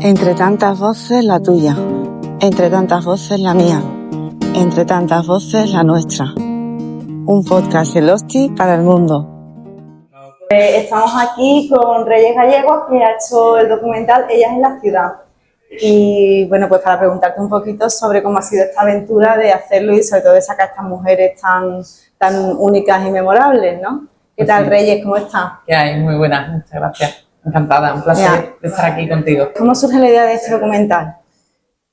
Entre tantas voces la tuya, entre tantas voces la mía, entre tantas voces la nuestra. Un podcast de Losti para el mundo. Estamos aquí con Reyes Gallegos, que ha hecho el documental Ellas en la ciudad. Y bueno, pues para preguntarte un poquito sobre cómo ha sido esta aventura de hacerlo y sobre todo de sacar a estas mujeres tan únicas y memorables, ¿no? ¿Qué tal, Reyes? ¿Cómo estás? ¿Qué hay? Muy buenas, muchas gracias. Encantada, un placer de estar aquí contigo. ¿Cómo surge la idea de este documental?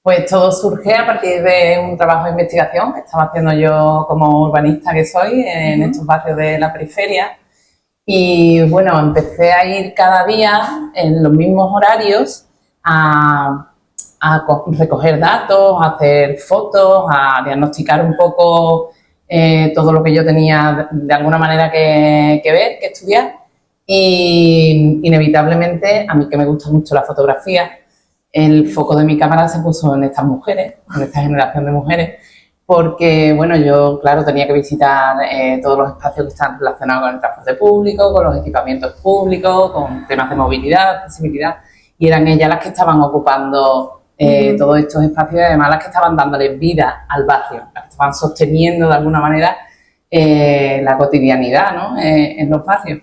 Pues todo surge a partir de un trabajo de investigación que estaba haciendo yo como urbanista que soy en estos barrios de la periferia. Y bueno, empecé a ir cada día en los mismos horarios a recoger datos, a hacer fotos, a diagnosticar un poco todo lo que yo tenía de alguna manera que ver, que estudiar. Y inevitablemente, a mí que me gusta mucho la fotografía, el foco de mi cámara se puso en estas mujeres, en esta generación de mujeres, porque, bueno, yo, claro, tenía que visitar todos los espacios que están relacionados con el transporte público, con los equipamientos públicos, con temas de movilidad, accesibilidad, y eran ellas las que estaban ocupando todos estos espacios y además las que estaban dándole vida al barrio, las que estaban sosteniendo de alguna manera la cotidianidad, ¿no? En los barrios.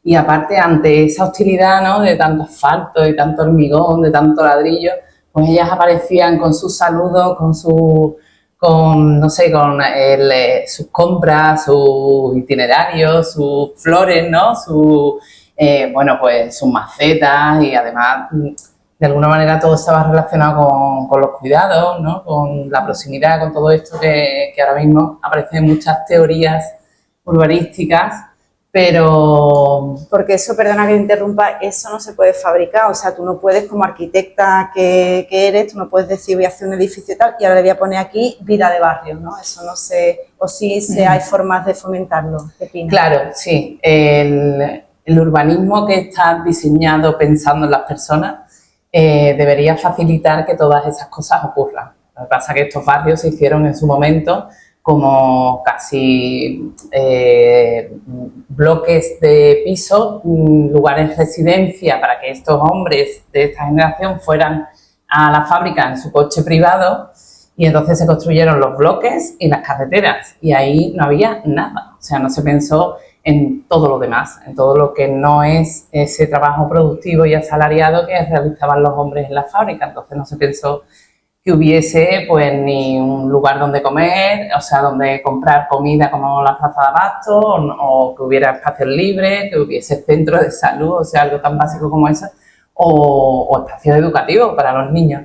Y aparte, ante esa hostilidad, ¿no?, de tanto asfalto, de tanto hormigón, de tanto ladrillo, pues ellas aparecían con sus saludos, no sé, con sus compras, sus itinerarios, sus flores, ¿no?, bueno, pues sus macetas, y además, de alguna manera, todo estaba relacionado con los cuidados, ¿no?, con la proximidad, con todo esto que ahora mismo aparecen muchas teorías urbanísticas. Pero... Porque eso, perdona que te interrumpa, eso no se puede fabricar, o sea, tú no puedes, como arquitecta que eres, tú no puedes decir voy a hacer un edificio y tal, y ahora le voy a poner aquí vida de barrio, ¿no? Eso no sé, o sí hay formas de fomentarlo. ¿Qué opinas? Claro, sí, el urbanismo que está diseñado pensando en las personas debería facilitar que todas esas cosas ocurran. Lo que pasa es que estos barrios se hicieron en su momento como casi bloques de pisos, lugares de residencia para que estos hombres de esta generación fueran a la fábrica en su coche privado, y entonces se construyeron los bloques y las carreteras y ahí no había nada, o sea, no se pensó en todo lo demás, en todo lo que no es ese trabajo productivo y asalariado que realizaban los hombres en la fábrica. Entonces no se pensó que hubiese pues ni un lugar donde comer, o sea, donde comprar comida como la plaza de abasto, o que hubiera espacios libres, que hubiese centros de salud, o sea, algo tan básico como eso, o espacios educativos para los niños.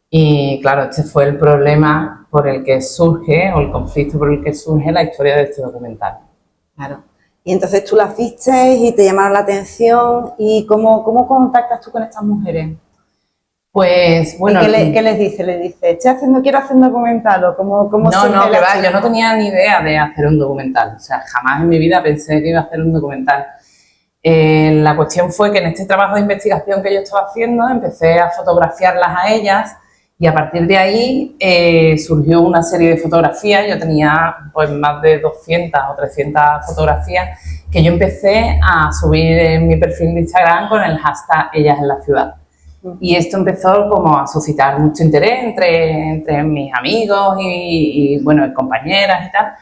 Y claro, este fue el problema por el que surge, o el conflicto por el que surge la historia de este documental. Claro. Y entonces tú las viste y te llamaron la atención, ¿y cómo contactas tú con estas mujeres? Pues bueno... ¿Y qué les dice? ¿Les dice, quiero hacer un documental? ¿O cómo No, que va, yo no tenía ni idea de hacer un documental. O sea, jamás en mi vida pensé que iba a hacer un documental. La cuestión fue que en este trabajo de investigación que yo estaba haciendo, empecé a fotografiarlas a ellas, y a partir de ahí surgió una serie de fotografías. Yo tenía pues más de 200 o 300 fotografías que yo empecé a subir en mi perfil de Instagram con el hashtag Ellas en la ciudad. Y esto empezó como a suscitar mucho interés entre mis amigos y bueno, compañeras y tal.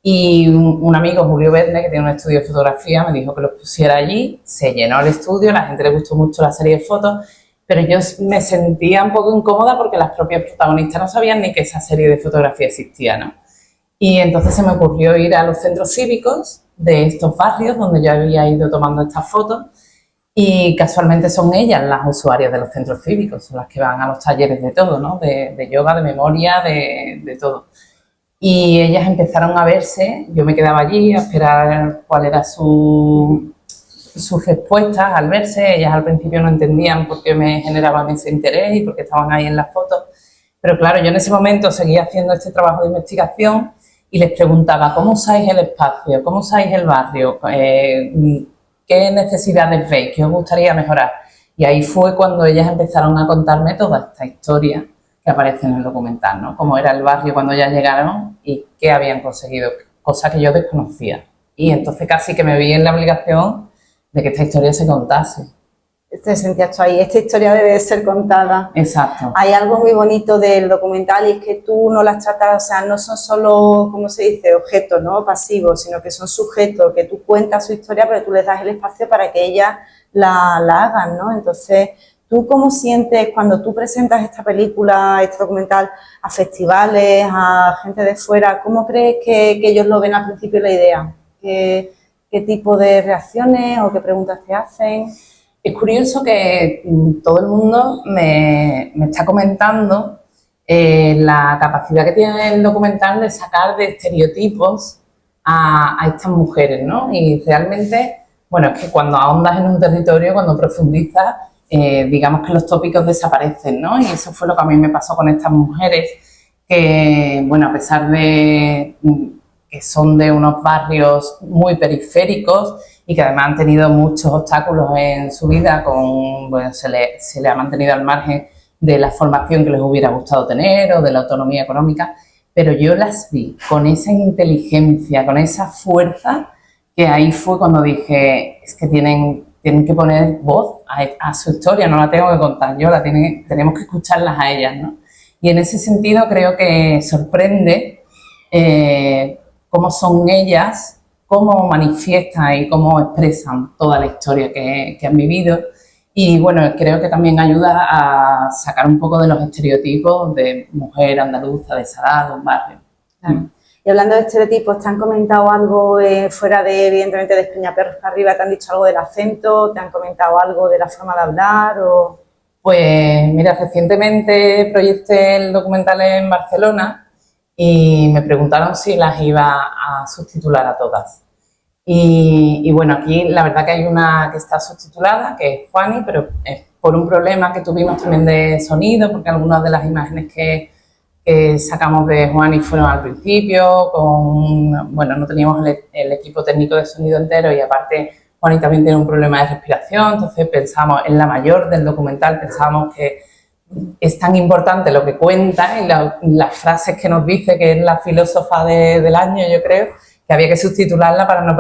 Y un amigo, Julio Verne, que tiene un estudio de fotografía, me dijo que los pusiera allí. Se llenó el estudio, a la gente le gustó mucho la serie de fotos, pero yo me sentía un poco incómoda porque las propias protagonistas no sabían ni que esa serie de fotografía existía, ¿no? Y entonces se me ocurrió ir a los centros cívicos de estos barrios donde yo había ido tomando estas fotos. Y casualmente son ellas las usuarias de los centros cívicos, son las que van a los talleres de todo, ¿no? De yoga, de memoria, de todo. Y ellas empezaron a verse, yo me quedaba allí a esperar cuál era sus respuestas al verse. Ellas al principio no entendían por qué me generaban ese interés y por qué estaban ahí en las fotos. Pero claro, yo en ese momento seguía haciendo este trabajo de investigación y les preguntaba, ¿cómo usáis el espacio? ¿Cómo usáis el barrio? ¿Qué necesidades veis? ¿Qué os gustaría mejorar? Y ahí fue cuando ellas empezaron a contarme toda esta historia que aparece en el documental, ¿no? Cómo era el barrio cuando ellas llegaron y qué habían conseguido, cosas que yo desconocía. Y entonces casi que me vi en la obligación de que esta historia se contase. te sentías tú ahí, esta historia debe ser contada. Exacto. Hay algo muy bonito del documental y es que tú no las tratas, o sea, no son solo, ¿cómo se dice?, objetos, ¿no?, pasivos, sino que son sujetos, que tú cuentas su historia, pero tú les das el espacio para que ellas la hagan, ¿no? Entonces, ¿tú cómo sientes cuando tú presentas esta película, este documental, a festivales, a gente de fuera? ¿Cómo crees que ellos lo ven al principio la idea? ¿Qué tipo de reacciones o qué preguntas te hacen? Es curioso que todo el mundo me está comentando la capacidad que tiene el documental de sacar de estereotipos a estas mujeres, ¿no? Y realmente, bueno, es que cuando ahondas en un territorio, cuando profundizas, digamos que los tópicos desaparecen, ¿no? Y eso fue lo que a mí me pasó con estas mujeres, que, bueno, a pesar de que son de unos barrios muy periféricos y que además han tenido muchos obstáculos en su vida, bueno, se le ha mantenido al margen de la formación que les hubiera gustado tener o de la autonomía económica, pero yo las vi con esa inteligencia, con esa fuerza, que ahí fue cuando dije, es que tienen que poner voz a su historia, no la tengo que contar yo, tenemos que escucharlas a ellas, ¿no? Y en ese sentido creo que sorprende cómo son ellas, cómo manifiestan y cómo expresan toda la historia que han vivido. Y bueno, creo que también ayuda a sacar un poco de los estereotipos de mujer andaluza, de Sará, de un barrio. Claro. Y hablando de estereotipos, ¿te han comentado algo fuera de, evidentemente, de Peñaperros para arriba? ¿Te han dicho algo del acento? ¿Te han comentado algo de la forma de hablar? O... Pues mira, recientemente proyecté el documental en Barcelona y me preguntaron si las iba a subtitular a todas. Y bueno, aquí la verdad que hay una que está subtitulada, que es Juani, pero es por un problema que tuvimos también de sonido, porque algunas de las imágenes que sacamos de Juani fueron al principio, bueno, no teníamos el equipo técnico de sonido entero y aparte Juani también tiene un problema de respiración, entonces pensamos, en la mayor del documental, pensábamos que es tan importante lo que cuenta y las frases que nos dice, que es la filósofa del año, yo creo, que había que subtitularla para no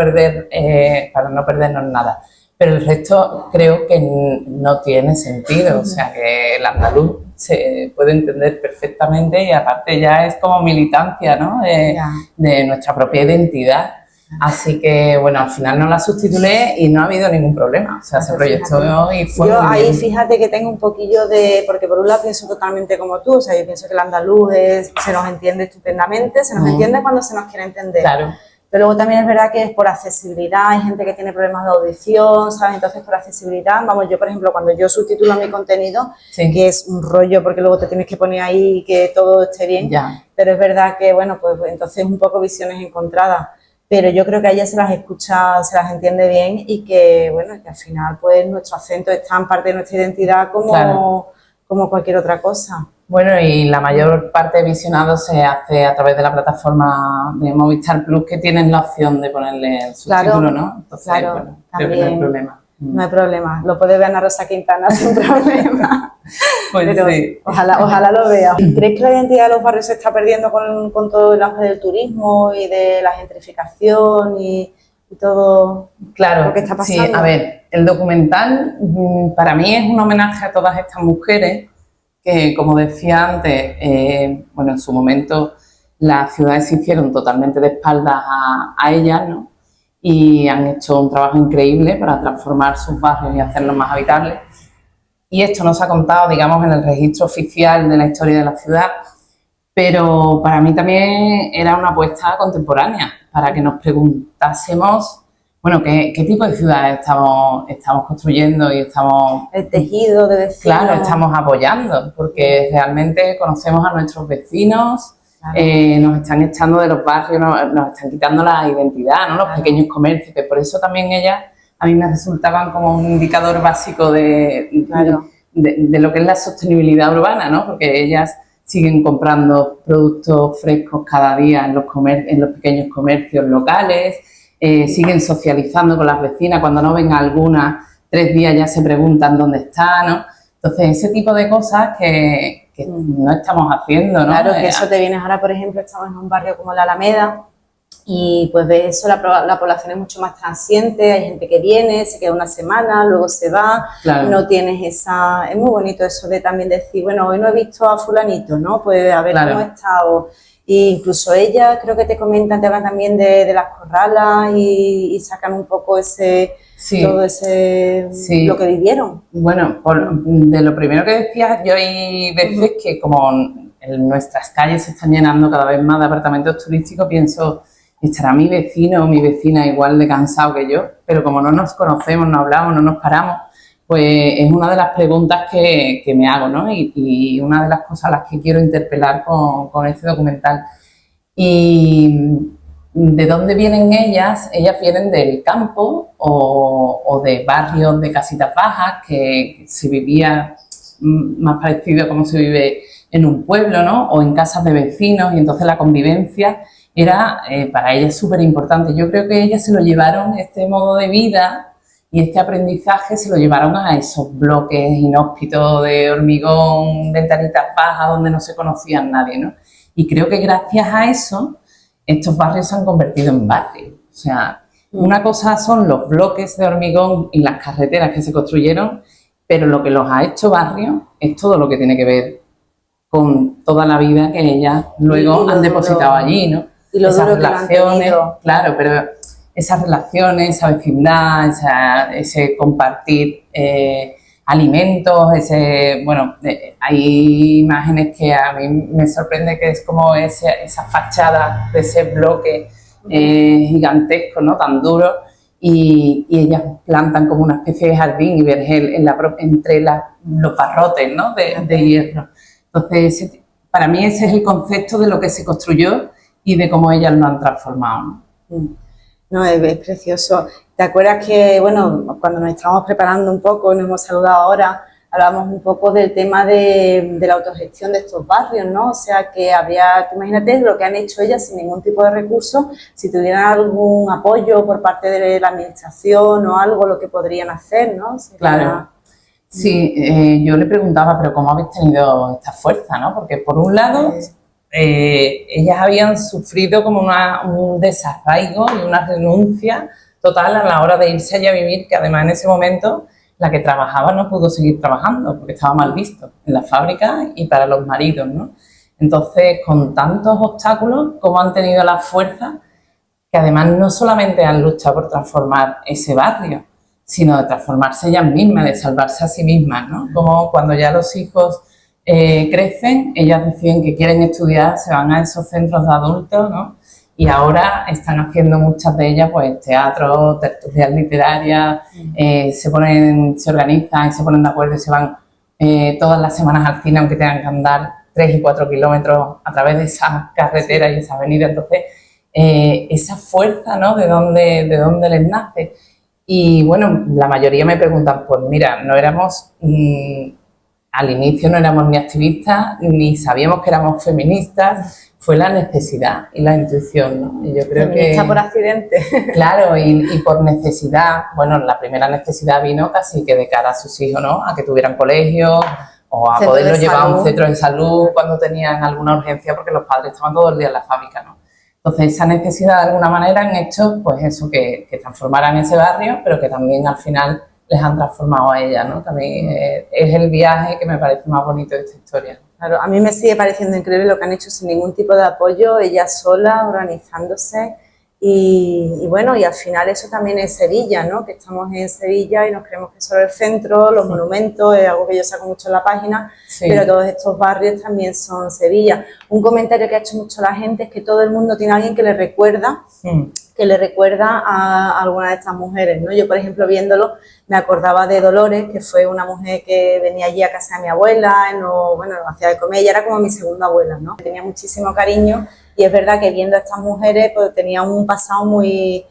perdernos nada. Pero el resto creo que no tiene sentido, o sea que el andaluz se puede entender perfectamente y aparte ya es como militancia, ¿no?, de nuestra propia identidad. Así que, bueno, al final no la subtitulé y no ha habido ningún problema. O sea, se proyectó y fue yo muy ahí bien. Fíjate que tengo un poquillo de... Porque por un lado pienso totalmente como tú, o sea, yo pienso que el andaluz se nos entiende estupendamente, se nos entiende cuando se nos quiere entender. Claro. Pero luego también es verdad que es por accesibilidad, hay gente que tiene problemas de audición, ¿sabes? Entonces, por accesibilidad, vamos, yo, por ejemplo, cuando yo subtitulo mi contenido, Sí. que es un rollo porque luego te tienes que poner ahí que todo esté bien, Ya. pero es verdad que, bueno, pues entonces un poco visiones encontradas. Pero yo creo que a ellas se las escucha, se las entiende bien y que, bueno, que al final, pues, nuestro acento está en parte de nuestra identidad como cualquier otra cosa. Bueno, y la mayor parte de visionados se hace a través de la plataforma de Movistar Plus, que tienes la opción de ponerle el subtítulo, ¿no? Entonces, claro, bueno, también, creo que no hay problema. No hay problema, lo puede ver Ana Rosa Quintana sin problema. Pues pero sí. Ojalá lo vea. ¿Crees que la identidad de los barrios se está perdiendo con todo el auge del turismo y de la gentrificación y todo Claro, lo que está pasando? Sí, a ver, el documental para mí es un homenaje a todas estas mujeres que, como decía antes, bueno, en su momento las ciudades se hicieron totalmente de espaldas a ellas, ¿no? Y han hecho un trabajo increíble para transformar sus barrios y hacerlos más habitables. Y esto no se ha contado, digamos, en el registro oficial de la historia de la ciudad, pero para mí también era una apuesta contemporánea, para que nos preguntásemos, bueno, qué tipo de ciudad estamos construyendo y estamos... El tejido de vecinos. Claro, estamos apoyando, porque realmente conocemos a nuestros vecinos, claro. Nos están echando de los barrios, nos están quitando la identidad, ¿no? Los claro. pequeños comercios, que por eso también ellas a mí me resultaban como un indicador básico claro. de lo que es la sostenibilidad urbana, ¿no? Porque ellas siguen comprando productos frescos cada día en los pequeños comercios locales, siguen socializando con las vecinas, cuando no ven a alguna, 3 días ya se preguntan dónde está, ¿no? Entonces, ese tipo de cosas que no estamos haciendo, ¿no? Claro, que eso te vienes ahora, por ejemplo, estamos en un barrio como la Alameda, Y pues ves eso, la población es mucho más transiente, hay gente que viene, se queda una semana, luego se va, Claro. no tienes esa... Es muy bonito eso de también decir, bueno, hoy no he visto a fulanito, ¿no? Pues a ver Claro. cómo está. E incluso ella, creo que te comentan, te hablan también de las corralas y sacan un poco ese... Sí. Todo ese... Sí. lo que vivieron. Bueno, de lo primero que decías, yo hay veces que como en nuestras calles se están llenando cada vez más de apartamentos turísticos, pienso, estará mi vecino o mi vecina igual de cansado que yo, pero como no nos conocemos, no hablamos, no nos paramos, pues es una de las preguntas que me hago, ¿no? Y una de las cosas a las que quiero interpelar con este documental. Y ¿de dónde vienen ellas? Ellas vienen del campo o de barrios de casitas bajas, que se vivía más parecido a cómo se vive en un pueblo, ¿no? O en casas de vecinos, y entonces la convivencia era para ellas súper importante. Yo creo que ellas se lo llevaron, este modo de vida y este aprendizaje se lo llevaron a esos bloques inhóspitos de hormigón, ventanitas bajas, donde no se conocían nadie, ¿no? Y creo que gracias a eso estos barrios se han convertido en barrios. O sea, una cosa son los bloques de hormigón y las carreteras que se construyeron, pero lo que los ha hecho barrios es todo lo que tiene que ver con toda la vida que ellas luego han depositado allí, ¿no? Y lo esas duro que lo han relaciones, tenido. claro, pero esas relaciones, esa vecindad, ese compartir alimentos, hay imágenes que a mí me sorprende, que es como esa fachada de ese bloque gigantesco, ¿no? Tan duro, y ellas plantan como una especie de jardín y vergel entre los barrotes, ¿no? de hierro. Entonces, para mí ese es el concepto de lo que se construyó y de cómo ellas lo han transformado, ¿no? No, es precioso. ¿Te acuerdas que, bueno, cuando nos estábamos preparando un poco, nos hemos saludado ahora, hablábamos un poco del tema de la autogestión de estos barrios, ¿no? O sea, que habría, imagínate lo que han hecho ellas sin ningún tipo de recursos, si tuvieran algún apoyo por parte de la administración o algo, lo que podrían hacer, ¿no? Claro. Sí, yo le preguntaba, pero ¿cómo habéis tenido esta fuerza, no? Porque por un lado, ellas habían sufrido como un desarraigo y una renuncia total a la hora de irse allá a vivir, que además en ese momento la que trabajaba no pudo seguir trabajando porque estaba mal visto en la fábrica y para los maridos, ¿no? Entonces, con tantos obstáculos, ¿cómo han tenido la fuerza? Que además no solamente han luchado por transformar ese barrio, sino de transformarse ellas mismas, de salvarse a sí mismas, ¿no? Como cuando ya los hijos crecen, ellas deciden que quieren estudiar, se van a esos centros de adultos, ¿no? Y ahora están haciendo muchas de ellas pues teatro, tertulias literarias, se organizan y se ponen de acuerdo y se van todas las semanas al cine, aunque tengan que andar 3 y 4 kilómetros a través de esas carreteras y esas avenidas. Entonces, esa fuerza, ¿no? ¿De dónde les nace? Y bueno, la mayoría me preguntan, pues mira, no éramos, al inicio no éramos ni activistas, ni sabíamos que éramos feministas, fue la necesidad y la intuición, ¿no? Y yo creo feminista por accidente. Claro, y por necesidad, bueno, la primera necesidad vino casi que de cara a sus hijos, ¿no? A que tuvieran colegio o a poderlos llevar a un centro de salud cuando tenían alguna urgencia, porque los padres estaban todo el día en la fábrica, ¿no? Entonces, esa necesidad de alguna manera han hecho, pues eso, que transformaran ese barrio, pero que también al final les han transformado a ella, ¿no? También es el viaje que me parece más bonito de esta historia. Claro, a mí me sigue pareciendo increíble lo que han hecho sin ningún tipo de apoyo, ellas solas, organizándose. Y bueno, y al final eso también es Sevilla, ¿no? Que estamos en Sevilla y nos creemos que solo el centro, los monumentos, es algo que yo saco mucho en la página, pero todos estos barrios también son Sevilla. Un comentario que ha hecho mucho la gente es que todo el mundo tiene a alguien que le recuerda, a alguna de estas mujeres, ¿no? Yo, por ejemplo, viéndolo, me acordaba de Dolores, que fue una mujer que venía allí a casa de mi abuela, nos hacía de comer, ella era como mi segunda abuela, ¿no? Tenía muchísimo cariño. Y es verdad que viendo a estas mujeres, pues tenían un pasado muy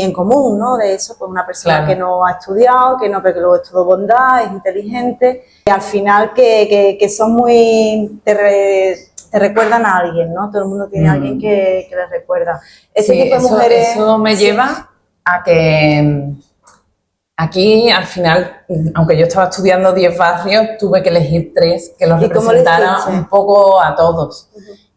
en común, ¿no? De eso, pues una persona que no ha estudiado, pero que luego es todo bondad, es inteligente, y al final que son muy... te recuerdan a alguien, ¿no? Todo el mundo tiene a alguien que les recuerda. Este tipo de mujeres... Eso me lleva a que aquí, al final, aunque yo estaba estudiando 10 barrios, tuve que elegir 3 que los representaran un poco a todos.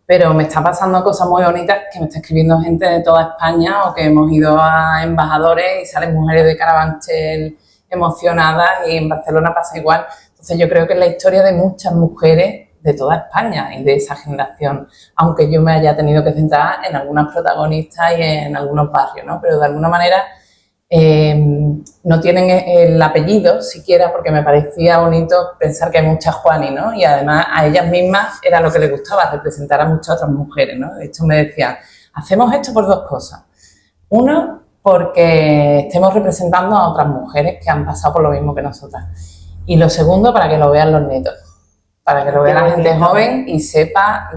pero me está pasando cosas muy bonitas que me está escribiendo gente de toda España o que hemos ido a embajadores y salen mujeres de Carabanchel emocionadas y en Barcelona pasa igual. Entonces yo creo que es la historia de muchas mujeres de toda España y de esa generación, aunque yo me haya tenido que centrar en algunas protagonistas y en algunos barrios, ¿no? Pero de alguna manera no tienen el apellido siquiera, porque me parecía bonito pensar que hay muchas Juani, ¿no? Y además a ellas mismas era lo que les gustaba, representar a muchas otras mujeres, ¿no? De hecho me decían, hacemos esto por dos cosas. Uno, porque estemos representando a otras mujeres que han pasado por lo mismo que nosotras. Y lo segundo, para que lo vean los nietos, para que lo vea la gente joven y sepa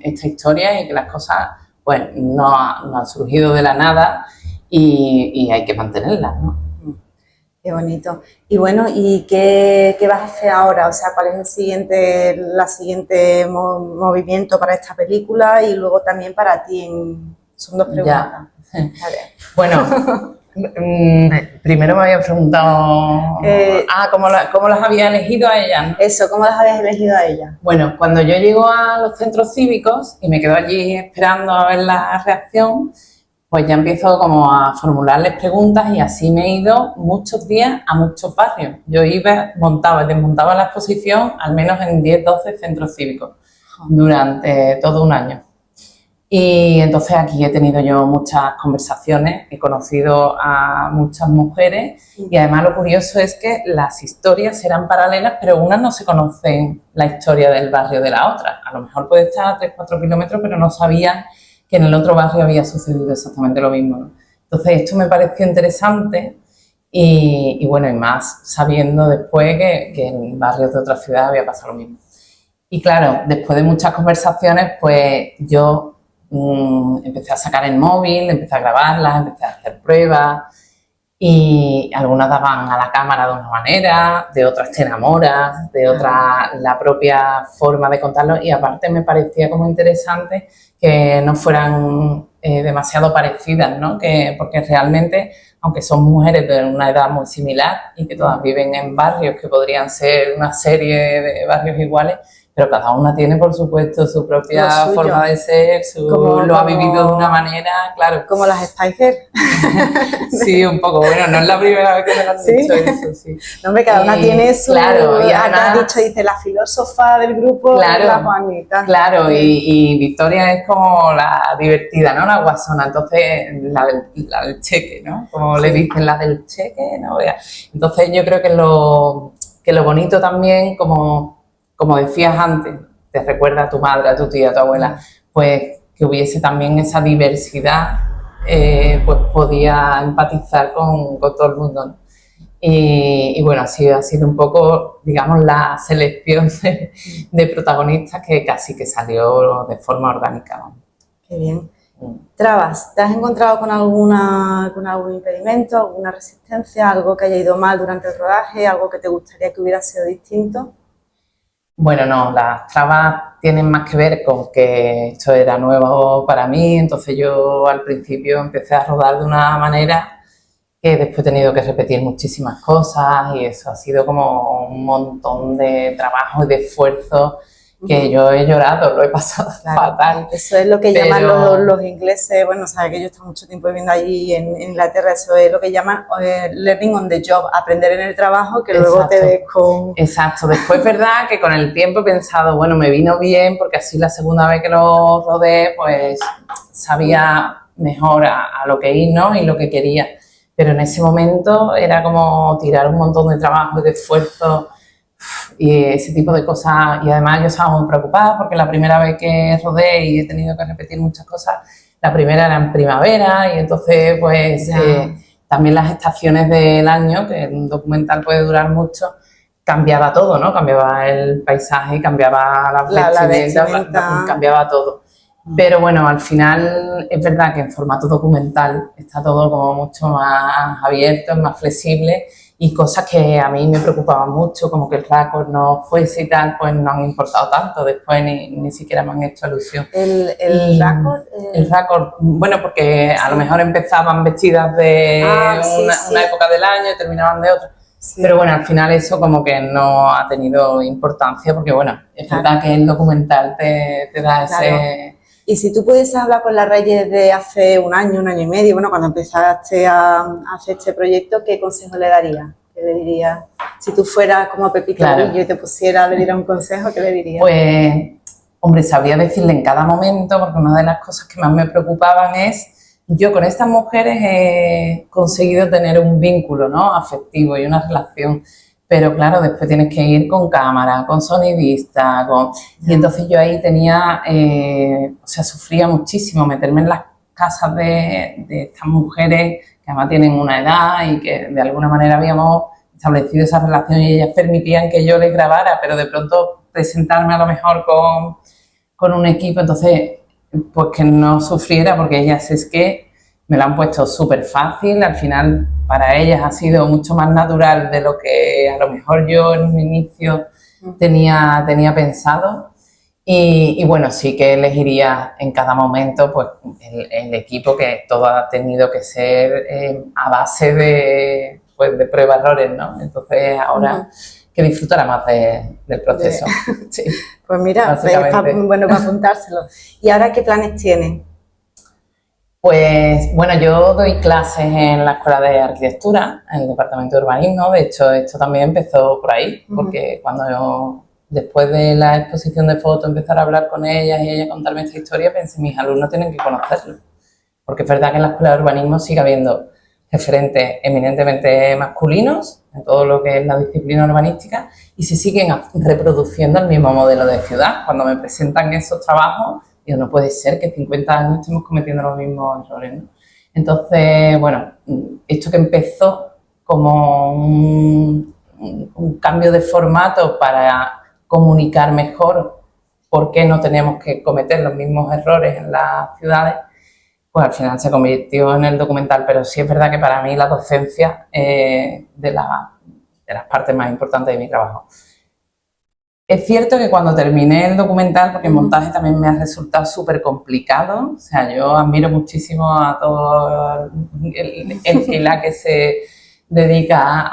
esta historia y que las cosas pues no han surgido de la nada y hay que mantenerlas, ¿no? Qué bonito. Y bueno, ¿y qué vas a hacer ahora? O sea, ¿cuál es la siguiente movimiento para esta película y luego también para ti? Son dos preguntas. Bueno, primero me había preguntado ¿cómo las había elegido a ellas, ¿no? Eso, ¿cómo las habías elegido a ellas? Bueno, cuando yo llego a los centros cívicos y me quedo allí esperando a ver la reacción, pues ya empiezo como a formularles preguntas y así me he ido muchos días a muchos barrios. Yo iba, desmontaba la exposición al menos en 10, 12 centros cívicos durante todo un año. Y entonces aquí he tenido yo muchas conversaciones, he conocido a muchas mujeres y además lo curioso es que las historias eran paralelas, pero unas no se conocen la historia del barrio de la otra. A lo mejor puede estar a 3, 4 kilómetros, pero no sabían que en el otro barrio había sucedido exactamente lo mismo, ¿no? Entonces esto me pareció interesante y bueno, y más sabiendo después que en barrios de otras ciudades había pasado lo mismo. Y claro, después de muchas conversaciones, pues yo empecé a sacar el móvil, empecé a grabarlas, empecé a hacer pruebas y algunas daban a la cámara de una manera, de otras te enamoras, de otra la propia forma de contarlo y aparte me parecía como interesante que no fueran demasiado parecidas, ¿no? Porque realmente, aunque son mujeres de una edad muy similar y que todas viven en barrios que podrían ser una serie de barrios iguales, pero cada una tiene, por supuesto, su propia forma de ser, lo ha vivido de una manera, claro. Como las Spice Girls. Sí, un poco. Bueno, no es la primera vez que me lo han dicho eso, sí. No, hombre, cada una tiene su... Claro, y además... dicho, dice, la filósofa del grupo, claro, la Juanita. Claro, y Victoria es como la divertida, ¿no? La guasona, entonces, la del cheque, ¿no? Como le dicen, la del cheque, ¿no? Entonces, yo creo que lo bonito también, como decías antes, te recuerda a tu madre, a tu tía, a tu abuela, pues que hubiese también esa diversidad, pues podía empatizar con todo el mundo, ¿no? Y bueno, ha sido un poco, digamos, la selección de protagonistas que casi que salió de forma orgánica, ¿no? Qué bien. ¿Trabas? ¿Te has encontrado con algún impedimento, alguna resistencia, algo que haya ido mal durante el rodaje, algo que te gustaría que hubiera sido distinto? Bueno, no, las trabas tienen más que ver con que esto era nuevo para mí, entonces yo al principio empecé a rodar de una manera que después he tenido que repetir muchísimas cosas y eso ha sido como un montón de trabajo y de esfuerzo que yo he llorado, lo he pasado fatal. Eso es lo que llaman los ingleses, bueno, sabes que yo he estado mucho tiempo viviendo allí en Inglaterra, eso es lo que llaman learning on the job, aprender en el trabajo que luego te ves con... Exacto, después es verdad que con el tiempo he pensado, bueno, me vino bien porque así la segunda vez que lo rodé, pues sabía mejor a lo que ir, ¿no? Y lo que quería, pero en ese momento era como tirar un montón de trabajo y de esfuerzo y ese tipo de cosas, y además yo estaba muy preocupada porque la primera vez que rodé y he tenido que repetir muchas cosas, la primera era en primavera y entonces pues también las estaciones del año, que un documental puede durar mucho, cambiaba todo, ¿no? Cambiaba el paisaje, cambiaba la vestimenta, cambiaba todo. Pero bueno, al final es verdad que en formato documental está todo como mucho más abierto, más flexible y cosas que a mí me preocupaban mucho, como que el récord no fuese y tal, pues no han importado tanto, después ni siquiera me han hecho alusión. ¿El récord? El récord, bueno, porque a lo mejor empezaban vestidas de una época del año y terminaban de otra. Sí. Pero bueno, al final eso como que no ha tenido importancia porque bueno, es verdad que el documental te da ese... Y si tú pudieses hablar con la Reyes de hace un año y medio, bueno, cuando empezaste a hacer este proyecto, ¿qué consejo le darías? ¿Qué le dirías? Si tú fueras como Pepito Grillo y te pusiera, le diera un consejo, ¿qué le dirías? Pues, hombre, sabría decirle en cada momento, porque una de las cosas que más me preocupaban es, yo con estas mujeres he conseguido tener un vínculo, ¿no?, afectivo y una relación, pero claro, después tienes que ir con cámara, con sonidista, y entonces yo ahí tenía, o sea, sufría muchísimo meterme en las casas de estas mujeres que además tienen una edad y que de alguna manera habíamos establecido esa relación y ellas permitían que yo les grabara, pero de pronto presentarme a lo mejor con un equipo, entonces pues que no sufriera porque ellas es que me lo han puesto súper fácil, al final para ellas ha sido mucho más natural de lo que a lo mejor yo en un inicio tenía pensado. Y bueno, sí que elegiría en cada momento pues el equipo, que todo ha tenido que ser a base de prueba-errores, ¿no? Entonces ahora que disfrutará más del proceso. Sí, pues mira, bueno para apuntárselo. ¿Y ahora qué planes tienen? Pues bueno, yo doy clases en la Escuela de Arquitectura, en el Departamento de Urbanismo. De hecho, esto también empezó por ahí, porque cuando después de la exposición de fotos empezar a hablar con ellas y ella contarme esta historia, pensé, mis alumnos tienen que conocerlo. Porque es verdad que en la Escuela de Urbanismo sigue habiendo referentes eminentemente masculinos en todo lo que es la disciplina urbanística y se siguen reproduciendo el mismo modelo de ciudad. Cuando me presentan esos trabajos, digo, no puede ser que 50 años estemos cometiendo los mismos errores, ¿no? Entonces, bueno, esto que empezó como un cambio de formato para comunicar mejor por qué no tenemos que cometer los mismos errores en las ciudades, pues al final se convirtió en el documental. Pero sí es verdad que para mí la docencia es de las partes más importantes de mi trabajo. Es cierto que cuando terminé el documental, porque el montaje también me ha resultado súper complicado, o sea, yo admiro muchísimo a todo el fila que se dedica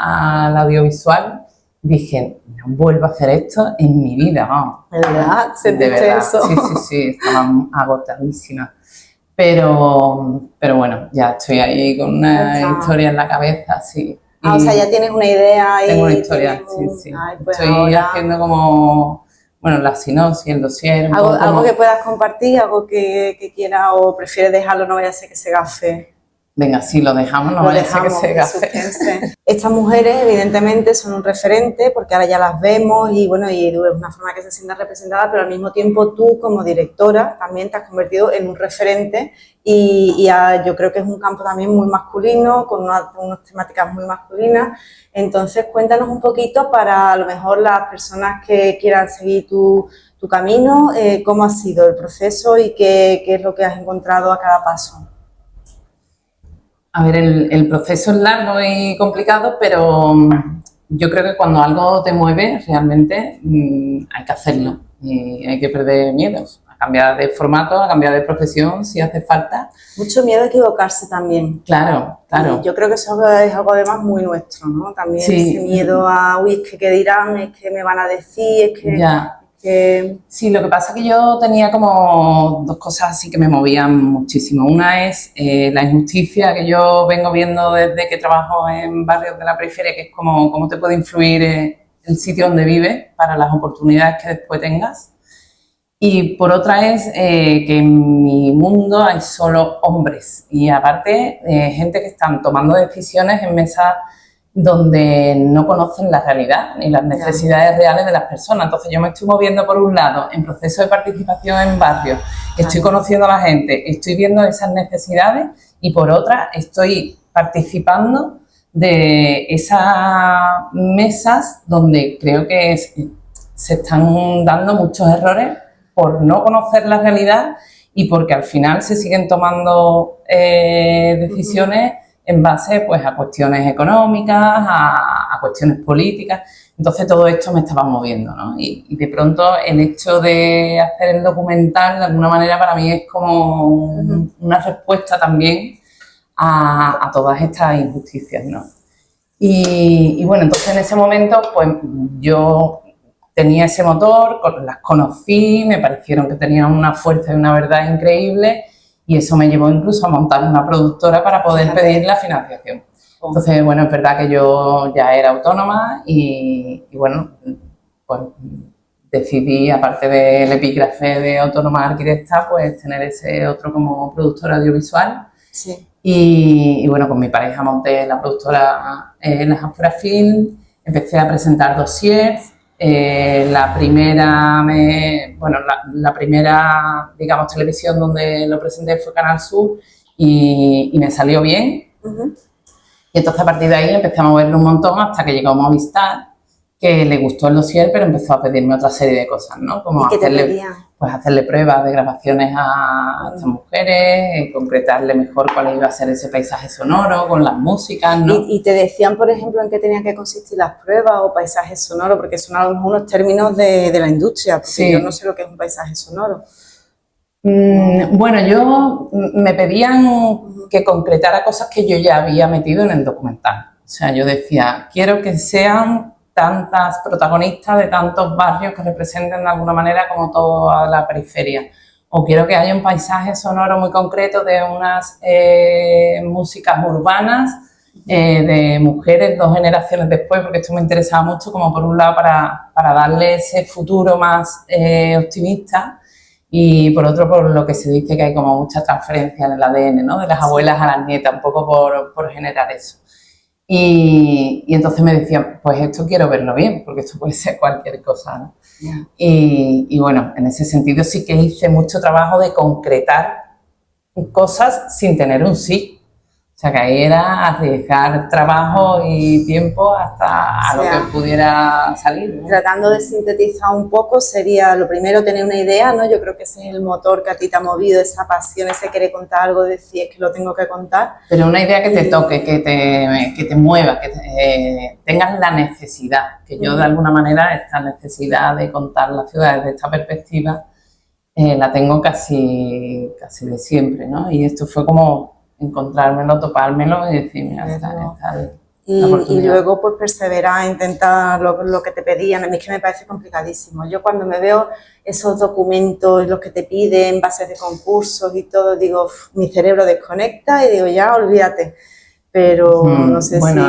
al audiovisual, dije, no vuelvo a hacer esto en mi vida, vamos. ¿Verdad? De verdad, eso. Sí, estaba agotadísima. Pero bueno, ya estoy ahí con una historia en la cabeza, sí. O sea, ya tienes una idea ahí. Tengo una historia, sí. Ay, pues estoy haciendo como, bueno, la sinopsis, el dossier. Algo que puedas compartir, algo que quieras, o prefieres dejarlo, no vaya a ser que se gafe. Venga, sí, lo dejamos, no vaya a ser que se gafe. Estas mujeres, evidentemente, son un referente porque ahora ya las vemos y bueno, y es una forma que se sientan representadas, pero al mismo tiempo tú, como directora, también te has convertido en un referente y yo creo que es un campo también muy masculino, con unas temáticas muy masculinas. Entonces, cuéntanos un poquito para a lo mejor las personas que quieran seguir tu camino, cómo ha sido el proceso y qué es lo que has encontrado a cada paso. A ver, el proceso es largo y complicado, pero yo creo que cuando algo te mueve, realmente hay que hacerlo y hay que perder miedos, a cambiar de formato, a cambiar de profesión si hace falta. Mucho miedo a equivocarse también. Claro. Y yo creo que eso es algo además muy nuestro, ¿no? También ese miedo a, uy, es que qué dirán, es que me van a decir, es que... Ya. Sí, lo que pasa es que yo tenía como dos cosas así que me movían muchísimo. Una es la injusticia que yo vengo viendo desde que trabajo en barrios de la periferia, que es cómo te puede influir el sitio donde vives para las oportunidades que después tengas. Y por otra es que en mi mundo hay solo hombres y aparte gente que están tomando decisiones en mesas donde no conocen la realidad ni las necesidades reales de las personas. Entonces yo me estoy moviendo por un lado en proceso de participación en barrios, estoy conociendo a la gente, estoy viendo esas necesidades y por otra estoy participando de esas mesas donde creo que se están dando muchos errores por no conocer la realidad y porque al final se siguen tomando decisiones en base pues, a cuestiones económicas, a cuestiones políticas. Entonces todo esto me estaba moviendo, ¿no? Y de pronto el hecho de hacer el documental de alguna manera para mí es como una respuesta también a todas estas injusticias, ¿no? Y bueno, entonces en ese momento pues yo tenía ese motor, las conocí, me parecieron que tenían una fuerza y una verdad increíble y eso me llevó incluso a montar una productora para poder pedir la financiación. Entonces, bueno, es verdad que yo ya era autónoma y bueno, pues decidí, aparte del epígrafe de autónoma arquitecta, pues tener ese otro como productora audiovisual. Sí. Y bueno, con mi pareja monté la productora Las Afueras Film, empecé a presentar dossiers. La primera, la primera, digamos, televisión donde lo presenté fue Canal Sur y me salió bien. Y entonces a partir de ahí empecé a moverlo un montón hasta que llegó a Movistar, que le gustó el dossier, pero empezó a pedirme otra serie de cosas, ¿no? Como ¿Y qué te pedían? Pues hacerle pruebas de grabaciones a estas mujeres, concretarle mejor cuál iba a ser ese paisaje sonoro con las músicas, ¿no? ¿Y te decían, por ejemplo, en qué tenían que consistir las pruebas o paisajes sonoros? Porque son algunos términos de la industria, porque Sí. yo no sé lo que es un paisaje sonoro. Bueno, yo me pedían que concretara cosas que yo ya había metido en el documental. O sea, yo decía, quiero que sean tantas protagonistas de tantos barrios que representen de alguna manera como toda la periferia. O quiero que haya un paisaje sonoro muy concreto de unas músicas urbanas de mujeres 2 generaciones después, porque esto me interesaba mucho como por un lado para darle ese futuro más optimista. Y por otro, por lo que se dice que hay como mucha transferencia en el ADN, ¿no? De las abuelas a las nietas, un poco por generar eso. Y entonces me decían, pues esto quiero verlo bien, porque esto puede ser cualquier cosa, ¿no? Yeah. Y bueno, en ese sentido sí que hice mucho trabajo de concretar cosas sin tener un sí. O sea, que ahí era arriesgar trabajo y tiempo hasta a lo que pudiera salir, ¿no? Tratando de sintetizar un poco, sería lo primero tener una idea, ¿no? Yo creo que ese es el motor que a ti te ha movido, esa pasión, ese querer contar algo, decir es que lo tengo que contar. Pero una idea que te toque, que te mueva, que tengas la necesidad, que yo de alguna manera esta necesidad de contar la ciudad desde esta perspectiva la tengo casi de siempre, ¿no? Y esto fue como encontrármelo, topármelo y decir, mira, y luego pues perseverar, intentar lo que te pedían. A mí es que me parece complicadísimo. Yo cuando me veo esos documentos, los que te piden, bases de concursos y todo, digo, mi cerebro desconecta y digo, ya, olvídate. Pero no sé bueno,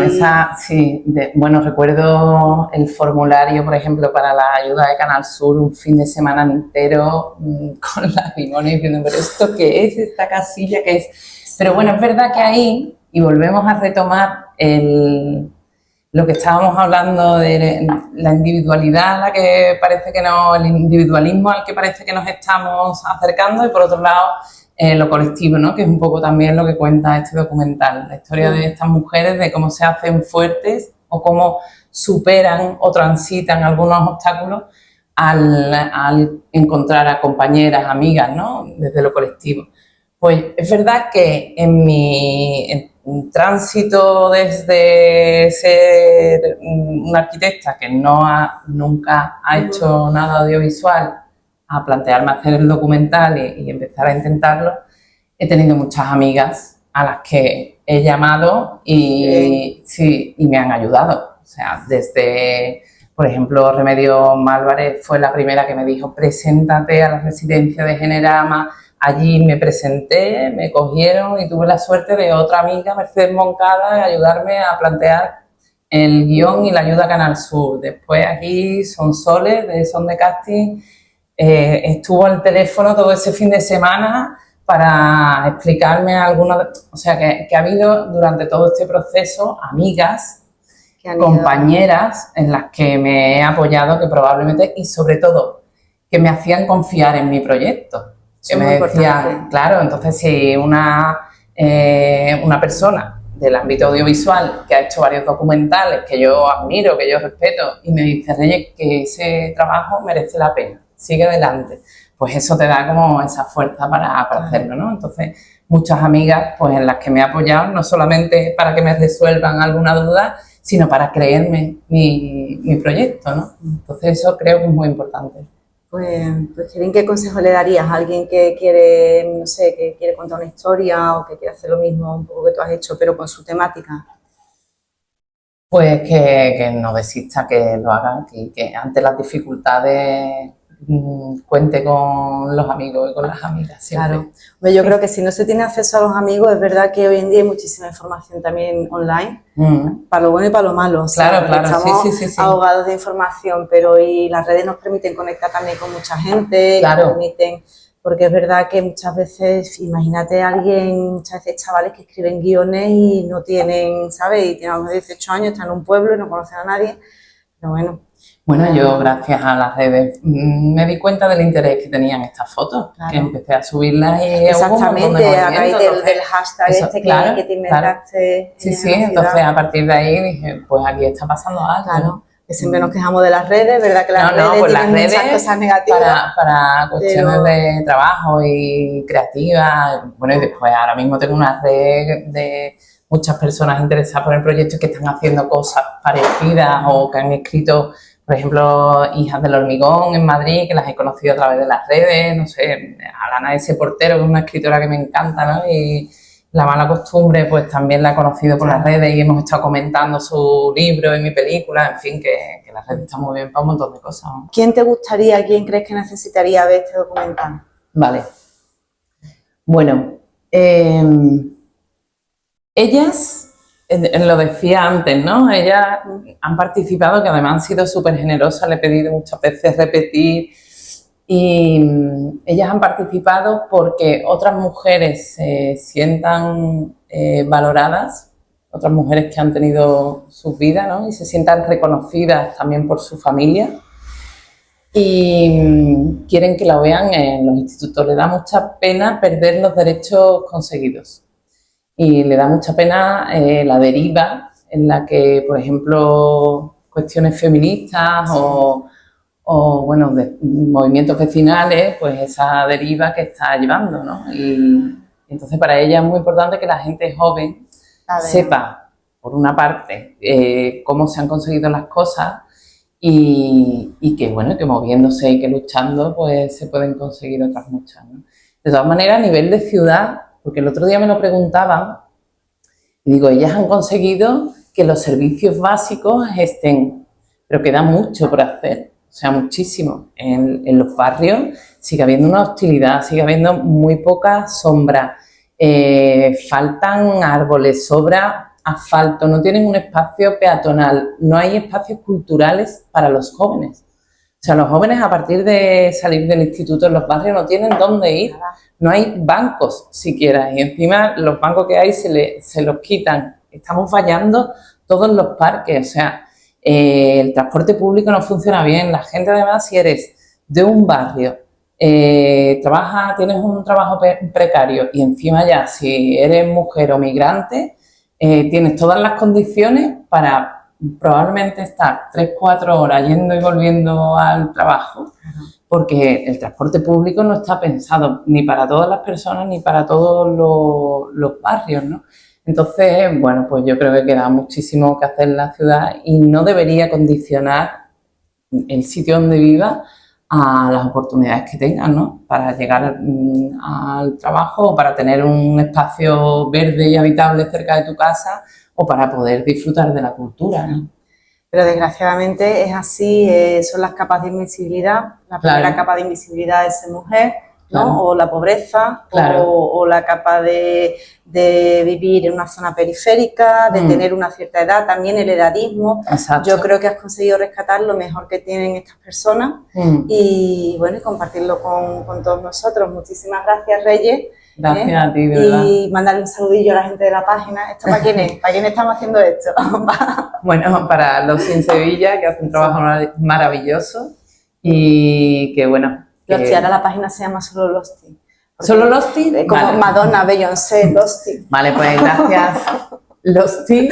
si... bueno, recuerdo el formulario, por ejemplo, para la ayuda de Canal Sur, un fin de semana entero con lágrimas diciendo, pero ¿esto qué es? ¿Esta casilla qué es? Pero bueno, es verdad que ahí, y volvemos a retomar lo que estábamos hablando de la individualidad, la que parece que no, el individualismo al que parece que nos estamos acercando, y por otro lado lo colectivo, ¿no? Que es un poco también lo que cuenta este documental, la historia de estas mujeres, de cómo se hacen fuertes o cómo superan o transitan algunos obstáculos al encontrar a compañeras, amigas, ¿no? Desde lo colectivo. Pues es verdad que en mi tránsito desde ser una arquitecta que nunca ha hecho nada audiovisual a plantearme hacer el documental y empezar a intentarlo, he tenido muchas amigas a las que he llamado y me han ayudado. O sea, desde, por ejemplo, Remedios Álvarez fue la primera que me dijo, preséntate a la residencia de Generama. Allí me presenté, me cogieron y tuve la suerte de otra amiga, Mercedes Moncada, de ayudarme a plantear el guión y la ayuda a Canal Sur. Después aquí Sonsoles, de Son de Casting, estuvo al teléfono todo ese fin de semana para explicarme algunas... O sea, que ha habido durante todo este proceso amigas, compañeras en las que me he apoyado, que probablemente, y sobre todo, que me hacían confiar en mi proyecto. Que me decía, claro, entonces si una persona del ámbito audiovisual que ha hecho varios documentales que yo admiro, que yo respeto, y me dice, Reyes, que ese trabajo merece la pena, sigue adelante, pues eso te da como esa fuerza para hacerlo, ¿no? Entonces, muchas amigas pues en las que me he apoyado, no solamente para que me resuelvan alguna duda, sino para creerme mi proyecto, ¿no? Entonces eso creo que es muy importante. Pues ¿qué consejo le darías a alguien que quiere, no sé, que quiere contar una historia o que quiere hacer lo mismo un poco que tú has hecho, pero con su temática? Pues que no desista, que lo haga, que ante las dificultades cuente con los amigos y con las amigas siempre. Claro. Hombre, yo creo que si no se tiene acceso a los amigos, es verdad que hoy en día hay muchísima información también online, para lo bueno y para lo malo. O sea, Claro, claro, estamos sí. ahogados de información, pero hoy las redes nos permiten conectar también con mucha gente, Claro. nos permiten, porque es verdad que muchas veces, imagínate a alguien, muchas veces chavales que escriben guiones y no tienen, ¿sabes? Y tienen a lo mejor 18 años, están en un pueblo y no conocen a nadie, pero bueno. Bueno, yo gracias a las redes me di cuenta del interés que tenían estas fotos, Claro. que empecé a subirlas y exactamente, a raíz del hashtag eso, este claro, que te inventaste. Sí, entonces a partir de ahí dije, pues aquí está pasando algo. Claro, que siempre nos quejamos de las redes, ¿verdad? Que las redes pues tienen las muchas redes cosas negativas. para cuestiones de trabajo y creativas. Bueno, y después ahora mismo tengo una red de muchas personas interesadas por el proyecto y que están haciendo cosas parecidas o que han escrito, por ejemplo, Hijas del Hormigón en Madrid, que las he conocido a través de las redes, no sé, Alana S. Portero, que es una escritora que me encanta, ¿no? Y La mala costumbre, pues también la he conocido por las redes y hemos estado comentando su libro y mi película, en fin, que las redes están muy bien para un montón de cosas, ¿no? ¿Quién te gustaría, quién crees que necesitaría ver este documental? Vale. Bueno, ellas, lo decía antes, ¿no? Ellas han participado, que además han sido súper generosas, le he pedido muchas veces repetir, y ellas han participado porque otras mujeres se sientan valoradas, otras mujeres que han tenido sus vidas, ¿no? Y se sientan reconocidas también por su familia y quieren que la vean en los institutos. Le da mucha pena perder los derechos conseguidos. Y le da mucha pena la deriva en la que, por ejemplo, cuestiones feministas o bueno, de movimientos vecinales, pues esa deriva que está llevando, ¿no? Y entonces para ella es muy importante que la gente joven sepa, por una parte, cómo se han conseguido las cosas y que, bueno, que moviéndose y que luchando, pues se pueden conseguir otras muchas, ¿no? De todas maneras, a nivel de ciudad, porque el otro día me lo preguntaban, y digo, ellas han conseguido que los servicios básicos estén, pero queda mucho por hacer, o sea, muchísimo. En los barrios sigue habiendo una hostilidad, sigue habiendo muy poca sombra, faltan árboles, sobra asfalto, no tienen un espacio peatonal, no hay espacios culturales para los jóvenes. O sea, los jóvenes a partir de salir del instituto en los barrios no tienen dónde ir, no hay bancos siquiera y encima los bancos que hay se los quitan. Estamos fallando todos los parques, o sea, el transporte público no funciona bien. La gente además, si eres de un barrio, tienes un trabajo precario y encima ya si eres mujer o migrante, tienes todas las condiciones para probablemente estar 3-4 horas yendo y volviendo al trabajo, porque el transporte público no está pensado ni para todas las personas ni para todos los barrios, ¿no? Entonces, bueno, pues yo creo que queda muchísimo que hacer en la ciudad y no debería condicionar el sitio donde viva a las oportunidades que tengan, ¿no? Para llegar al trabajo o para tener un espacio verde y habitable cerca de tu casa o para poder disfrutar de la cultura, ¿no? Pero desgraciadamente es así, son las capas de invisibilidad. La primera capa de invisibilidad es ser mujer, ¿no? O la pobreza, o la capa de vivir en una zona periférica, de tener una cierta edad, también el edadismo. Exacto. Yo creo que has conseguido rescatar lo mejor que tienen estas personas y bueno, y compartirlo con todos nosotros. Muchísimas gracias, Reyes. Gracias a ti, de verdad. Y mandarle un saludillo a la gente de la página. ¿Esto para quién es? ¿Para quién estamos haciendo esto? Bueno, para los en Sevilla, que hacen un trabajo maravilloso y que, bueno... Losty, ahora la página se llama Solo Losty. ¿Solo Losty? Como vale. Madonna, Beyoncé, Losty. Vale, pues gracias. Losty.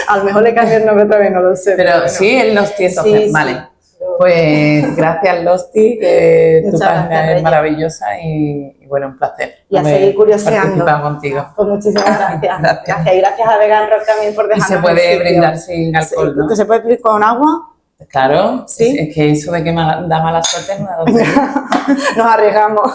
A lo mejor le cambio el nombre otra vez, no lo sé. Pero bueno. Sí, el Losty, entonces, sí, vale. Sí. Pues gracias, Losty, que tu página gracias, es maravillosa y bueno, un placer. Y a seguir curioseando. Participar contigo. Pues muchísimas gracias. Gracias. Y gracias a Vegan Rock también por dejarnos. Y se puede brindar sin alcohol, ¿no? ¿Que se puede pedir con agua? Claro, ¿Sí? Es que eso de que da mala suerte es una tontería. Nos arriesgamos.